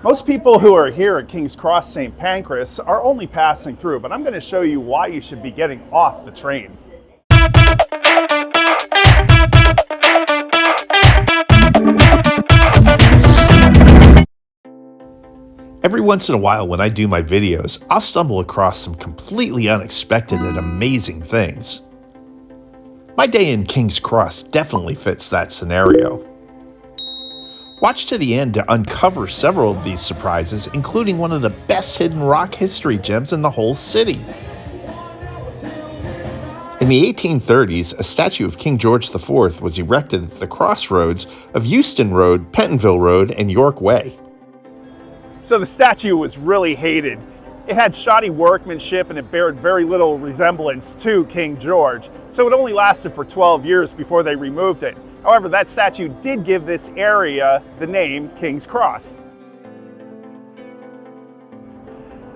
Most people who are here at King's Cross St. Pancras are only passing through, but I'm going to show you why you should be getting off the train. Every once in a while when I do my videos, I'll stumble across some completely unexpected and amazing things. My day in King's Cross definitely fits that scenario. Watch to the end to uncover several of these surprises, including one of the best hidden rock history gems in the whole city. In the 1830s, a statue of King George IV was erected at the crossroads of Euston Road, Pentonville Road, and York Way. So the statue was really hated. It had shoddy workmanship and it bared very little resemblance to King George, so it only lasted for 12 years before they removed it. However, that statue did give this area the name King's Cross.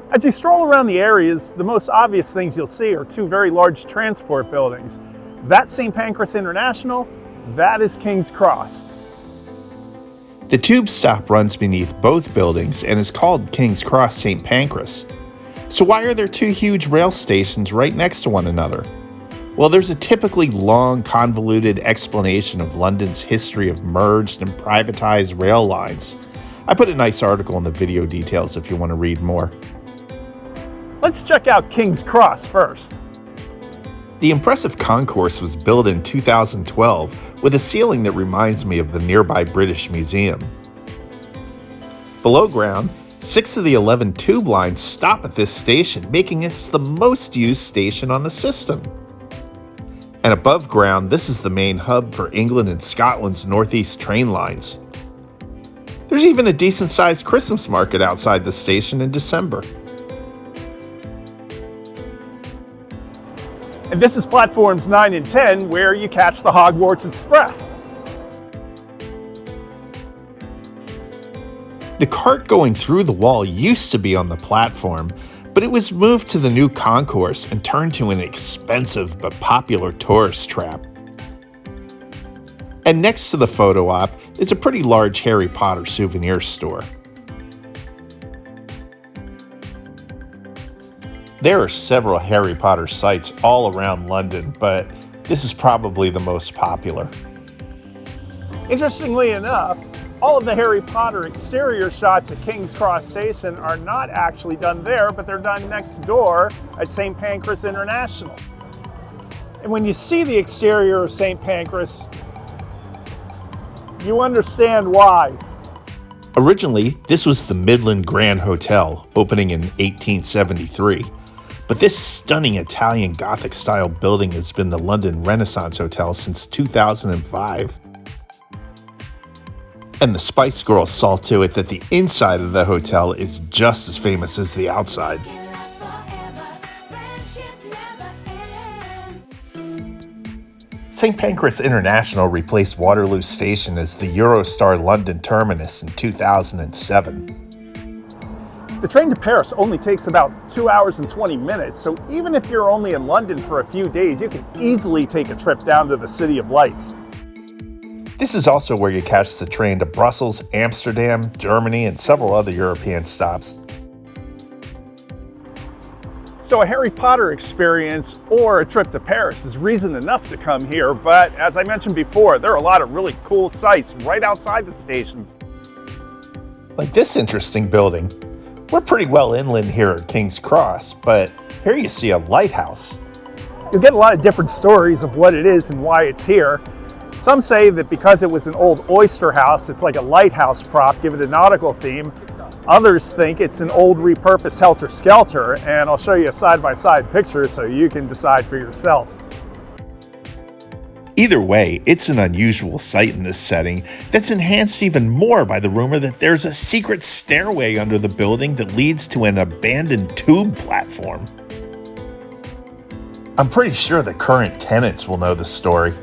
As you stroll around the areas, the most obvious things you'll see are two very large transport buildings. That's St. Pancras International, that is King's Cross. The tube stop runs beneath both buildings and is called King's Cross St. Pancras. So why are there two huge rail stations right next to one another? Well, there's a typically long, convoluted explanation of London's history of merged and privatized rail lines. I put a nice article in the video details if you want to read more. Let's check out King's Cross first. The impressive concourse was built in 2012 with a ceiling that reminds me of the nearby British Museum. Below ground, 6 of the 11 tube lines stop at this station, making it the most used station on the system. And above ground, this is the main hub for England and Scotland's northeast train lines. There's even a decent-sized Christmas market outside the station in December. And this is platforms 9 and 10, where you catch the Hogwarts Express. The cart going through the wall used to be on the platform, but it was moved to the new concourse and turned to an expensive but popular tourist trap. And next to the photo op is a pretty large Harry Potter souvenir store. There are several Harry Potter sites all around London, but this is probably the most popular. Interestingly enough, all of the Harry Potter exterior shots at King's Cross Station are not actually done there, but they're done next door at St. Pancras International. And when you see the exterior of St. Pancras, you understand why. Originally, this was the Midland Grand Hotel, opening in 1873. But this stunning Italian Gothic-style building has been the London Renaissance Hotel since 2005. And the Spice Girls saw to it that the inside of the hotel is just as famous as the outside. St. Pancras International replaced Waterloo Station as the Eurostar London terminus in 2007. The train to Paris only takes about 2 hours and 20 minutes, so even if you're only in London for a few days, you can easily take a trip down to the City of Lights. This is also where you catch the train to Brussels, Amsterdam, Germany, and several other European stops. So a Harry Potter experience or a trip to Paris is reason enough to come here, but as I mentioned before, there are a lot of really cool sites right outside the stations. Like this interesting building. We're pretty well inland here at King's Cross, but here you see a lighthouse. You'll get a lot of different stories of what it is and why it's here. Some say that because it was an old oyster house, it's like a lighthouse prop, give it a nautical theme. Others think it's an old repurposed Helter Skelter, and I'll show you a side-by-side picture so you can decide for yourself. Either way, it's an unusual sight in this setting that's enhanced even more by the rumor that there's a secret stairway under the building that leads to an abandoned tube platform. I'm pretty sure the current tenants will know the story.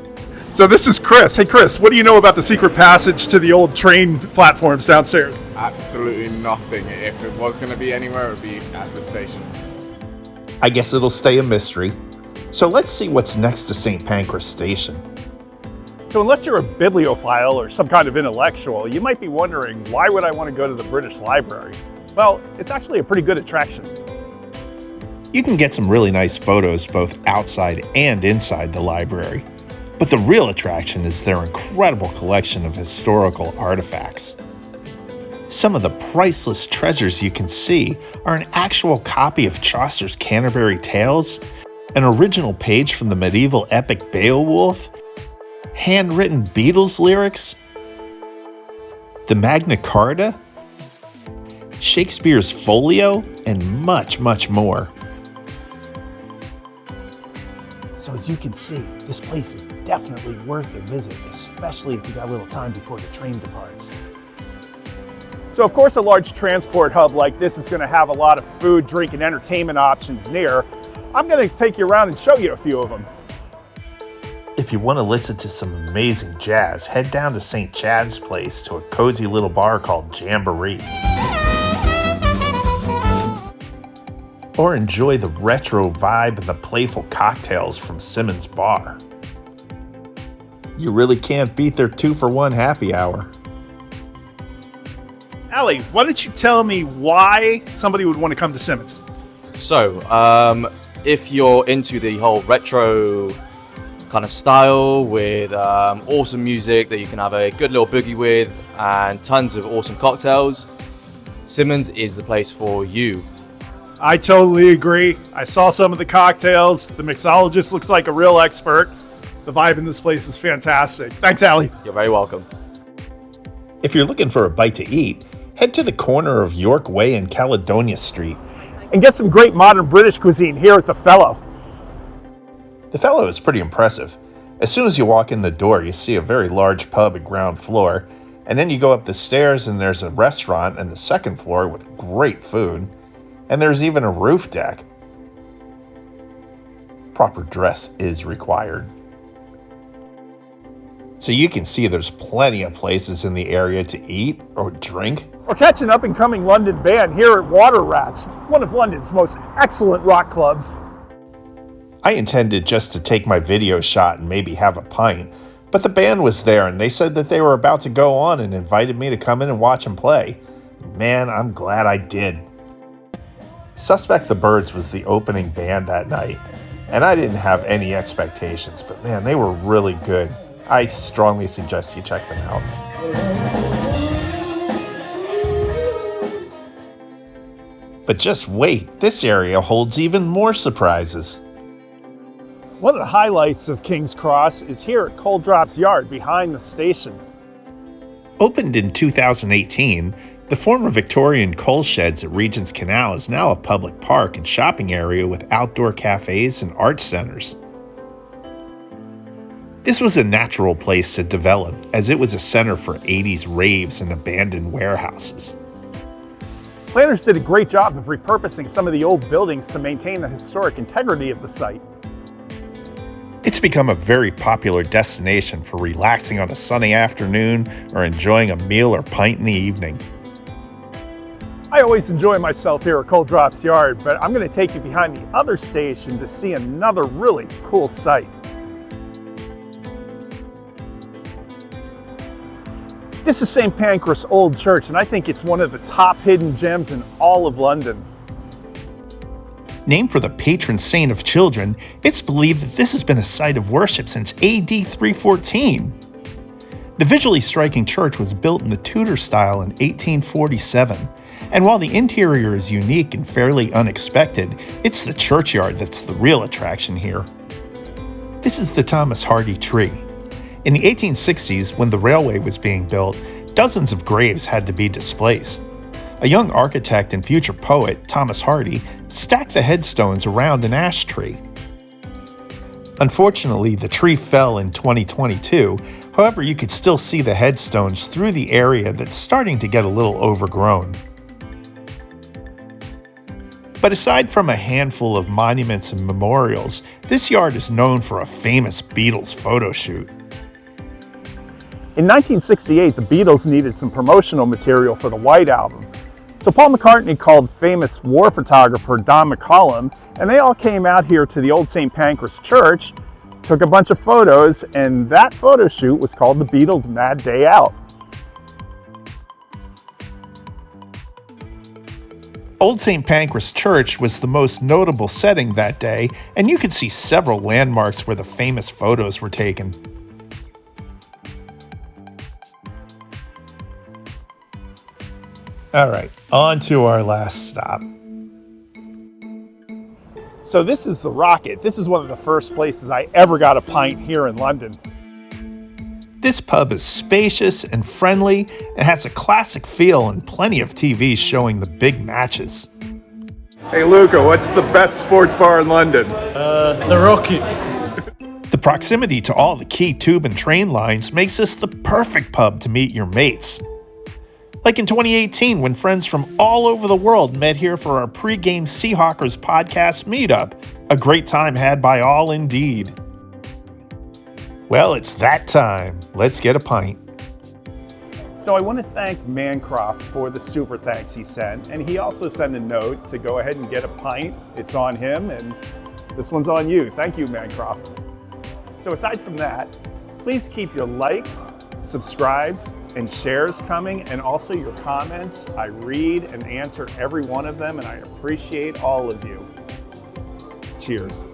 So this is Chris. Hey Chris, what do you know about the secret passage to the old train platforms downstairs? Absolutely nothing. If it was going to be anywhere, it would be at the station. I guess it'll stay a mystery. So let's see what's next to St. Pancras Station. So So unless you're a bibliophile or some kind of intellectual, you might be wondering, why would I want to go to the British Library? Well, it's actually a pretty good attraction. You can get some really nice photos both outside and inside the library. But the real attraction is their incredible collection of historical artifacts. Some of the priceless treasures you can see are an actual copy of Chaucer's Canterbury Tales, an original page from the medieval epic Beowulf, handwritten Beatles lyrics, the Magna Carta, Shakespeare's Folio, and much, much more. So as you can see, this place is definitely worth a visit, especially if you got a little time before the train departs. So of course a large transport hub like this is going to have a lot of food, drink, and entertainment options near. I'm going to take you around and show you a few of them. If you want to listen to some amazing jazz, head down to St. Chad's Place to a cozy little bar called Jamboree. Or enjoy the retro vibe and the playful cocktails from Simmons Bar. You really can't beat their 2-for-1 happy hour. Ali, why don't you tell me why somebody would want to come to Simmons? So, if you're into the whole retro kind of style with awesome music that you can have a good little boogie with and tons of awesome cocktails, Simmons is the place for you. I totally agree. I saw some of the cocktails. The mixologist looks like a real expert. The vibe in this place is fantastic. Thanks, Ali. You're very welcome. If you're looking for a bite to eat, head to the corner of York Way and Caledonia Street. And get some great modern British cuisine here at the Fellow. The Fellow is pretty impressive. As soon as you walk in the door, you see a very large pub at ground floor, and then you go up the stairs and there's a restaurant on the second floor with great food, and there's even a roof deck. Proper dress is required. So you can see there's plenty of places in the area to eat or drink. Or catch an up-and-coming London band here at Water Rats, one of London's most excellent rock clubs. I intended just to take my video shot and maybe have a pint, but the band was there and they said that they were about to go on and invited me to come in and watch them play. Man, I'm glad I did. Suspect the Birds was the opening band that night, and I didn't have any expectations, but man, they were really good. I strongly suggest you check them out. But just wait, this area holds even more surprises. One of the highlights of King's Cross is here at Coal Drops Yard behind the station. Opened in 2018, the former Victorian coal sheds at Regent's Canal is now a public park and shopping area with outdoor cafes and art centers. This was a natural place to develop, as it was a center for 80s raves and abandoned warehouses. Planners did a great job of repurposing some of the old buildings to maintain the historic integrity of the site. It's become a very popular destination for relaxing on a sunny afternoon or enjoying a meal or pint in the evening. I always enjoy myself here at Coal Drops Yard, but I'm going to take you behind the other station to see another really cool site. This is St. Pancras Old Church, and I think it's one of the top hidden gems in all of London. Named for the patron saint of children, it's believed that this has been a site of worship since AD 314. The visually striking church was built in the Tudor style in 1847, and while the interior is unique and fairly unexpected, it's the churchyard that's the real attraction here. This is the Thomas Hardy tree. In the 1860s, when the railway was being built, dozens of graves had to be displaced. A young architect and future poet, Thomas Hardy, stacked the headstones around an ash tree. Unfortunately, the tree fell in 2022. However, you could still see the headstones through the area that's starting to get a little overgrown. But aside from a handful of monuments and memorials, this yard is known for a famous Beatles photo shoot. In 1968, the Beatles needed some promotional material for the Wight album. So Paul McCartney called famous war photographer Don McCollum, and they all came out here to the old St. Pancras Church took a bunch of photos, and that photo shoot was called the Beatles Mad Day Out. Old St. Pancras Church was the most notable setting that day, and you could see several landmarks where the famous photos were taken. All right, on to our last stop. So this is the Rocket. This is one of the first places I ever got a pint here in London. This pub is spacious and friendly and has a classic feel and plenty of TVs showing the big matches. Hey Luca, what's the best sports bar in London? The Rocket. The proximity to all the key tube and train lines makes this the perfect pub to meet your mates. Like in 2018 when friends from all over the world met here for our pre-game Seahawkers podcast meetup. A great time had by all indeed. Well, it's that time. Let's get a pint. So I want to thank Mancroft for the super thanks he sent, and he also sent a note to go ahead and get a pint. It's on him, and this one's on you. Thank you, Mancroft. So aside from that, please keep your likes, subscribes, and shares coming, and also your comments. I read and answer every one of them, and I appreciate all of you. Cheers.